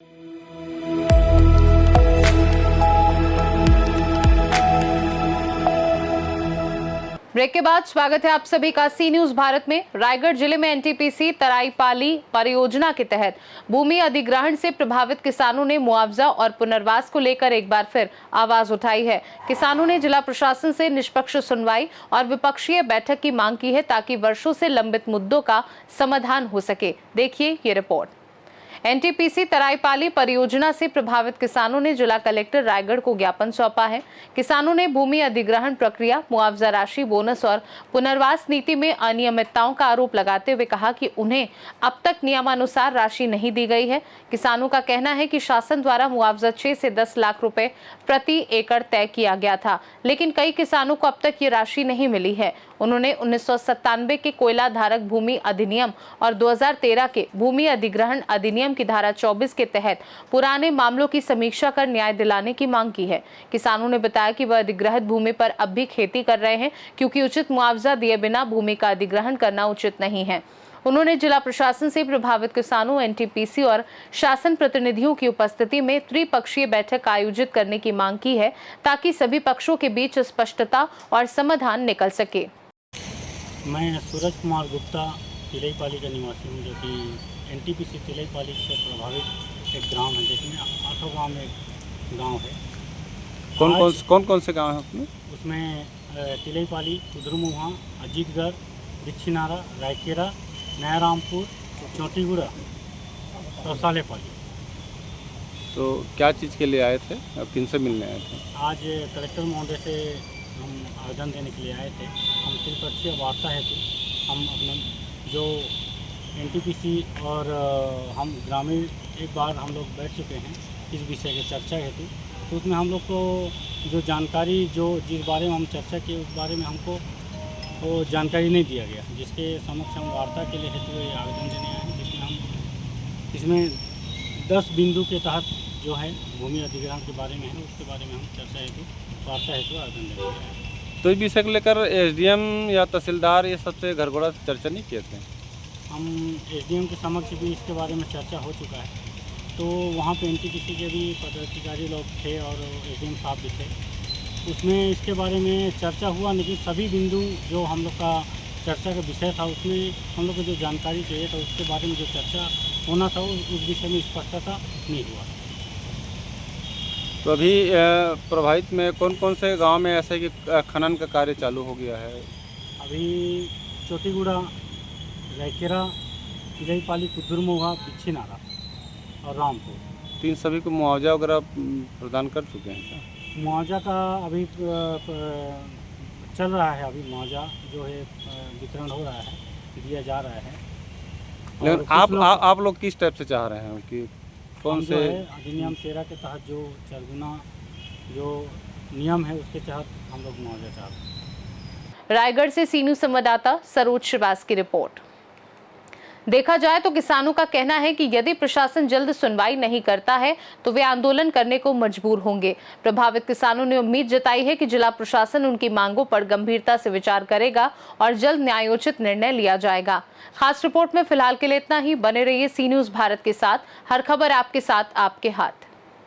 Break के बाद स्वागत है आप सभी का सी न्यूज भारत में। रायगढ़ जिले में एनटीपीसी तराईपाली परियोजना के तहत भूमि अधिग्रहण से प्रभावित किसानों ने मुआवजा और पुनर्वास को लेकर एक बार फिर आवाज उठाई है। किसानों ने जिला प्रशासन से निष्पक्ष सुनवाई और विपक्षीय बैठक की मांग की है ताकि वर्षों से लंबित मुद्दों का समाधान हो सके। देखिए ये रिपोर्ट। एनटीपीसी तराईपाली परियोजना से प्रभावित किसानों ने जिला कलेक्टर रायगढ़ को ज्ञापन सौंपा है। किसानों ने भूमि अधिग्रहण प्रक्रिया, मुआवजा राशि, बोनस और पुनर्वास नीति में अनियमितताओं का आरोप लगाते हुए कहा कि उन्हें अब तक नियमानुसार राशि नहीं दी गई है। किसानों का कहना है कि शासन द्वारा मुआवजा 6 से 10 लाख रुपए प्रति एकड़ तय किया गया था, लेकिन कई किसानों को अब तक ये राशि नहीं मिली है। उन्होंने 1997 के कोयला धारक भूमि अधिनियम और 2013 के भूमि अधिग्रहण अधिनियम की धारा 24 के तहत पुराने मामलों की समीक्षा कर न्याय दिलाने की मांग की है। किसानों ने बताया कि वह अधिग्रहित भूमि पर अब भी खेती कर रहे हैं क्योंकि उचित मुआवजा दिए बिना भूमि का अधिग्रहण करना उचित नहीं है। उन्होंने जिला प्रशासन से प्रभावित किसानों, एनटीपीसी और शासन प्रतिनिधियों की उपस्थिति में त्रिपक्षीय बैठक आयोजित करने की मांग की है ताकि सभी पक्षों के बीच स्पष्टता और समाधान निकल सके। मैं सूरज कुमार गुप्ता तिलईपाली का निवासी हूँ, जो कि एनटीपीसी तिलईपाली से प्रभावित एक ग्राम है, जिसमें 8 गांव में एक गांव है। कौन से गांव हैं उसमें तिलईपाली, कुदरमुहा, अजीतगढ़, बिच्छीनारा, रायकेरा, नया रामपुर, चौटीगुड़ा और सालेपाली। तो क्या चीज़ के लिए आए थे, किन से मिलने आए थे? आज कलेक्टर महोदय से हम आवेदन देने के लिए आए थे। हम त्रिपक्षीय वार्ता हेतु हम अपने जो एनटीपीसी और हम ग्रामीण एक बार हम लोग बैठ चुके हैं इस विषय की चर्चा हेतु। तो उसमें हम लोग को जो जानकारी जिस बारे में हम चर्चा की उस बारे में हमको वो जानकारी नहीं दिया गया, जिसके समक्ष हम वार्ता के लिए हेतु ये आवेदन देने आए हैं, जिसमें हम इसमें 10 बिंदु के तहत जो है भूमि अधिग्रहण के बारे में है, उसके बारे में हम चर्चा हेतु वार्ता हेतु आवेदन देने आए। तो इस विषय को लेकर एसडीएम या तहसीलदार ये सबसे घर घोड़ा चर्चा नहीं किए थे? हम एसडीएम के समक्ष भी इसके बारे में चर्चा हो चुका है। तो वहाँ पे एनटीपीसी के भी पदाधिकारी लोग थे और एसडीएम साहब भी थे, उसमें इसके बारे में चर्चा हुआ, लेकिन सभी बिंदु जो हम लोग का चर्चा का विषय था उसमें हम लोग को जो जानकारी चाहिए था उसके बारे में जो चर्चा होना था उस विषय में स्पष्टता नहीं हुआ। तो अभी प्रभावित में कौन से गांव में ऐसे कि खनन का कार्य चालू हो गया है? अभी चौटीगुड़ा, रायकेरा, तिलईपाली, कुदरमुहा, बिच्छीनारा और रामपुर, 3 सभी को मुआवजा वगैरह प्रदान कर चुके हैं क्या? मुआवजा का अभी चल रहा है, अभी मुआवजा जो है वितरण हो रहा है, दिया जा रहा है। लेकिन आप लोग किस टाइप से चाह रहे हैं कि कौन से अधिनियम 13 के तहत जो 4 गुना जो नियम है उसके तहत हम लोग मुआवजा चाहते हैं। रायगढ़ से सी न्यूज संवाददाता सरोज श्रीवास की रिपोर्ट। देखा जाए तो किसानों का कहना है कि यदि प्रशासन जल्द सुनवाई नहीं करता है तो वे आंदोलन करने को मजबूर होंगे। प्रभावित किसानों ने उम्मीद जताई है कि जिला प्रशासन उनकी मांगों पर गंभीरता से विचार करेगा और जल्द न्यायोचित निर्णय लिया जाएगा। खास रिपोर्ट में फिलहाल के लिए इतना ही। बने रहिए सी न्यूज भारत के साथ। हर खबर आपके साथ, आपके हाथ।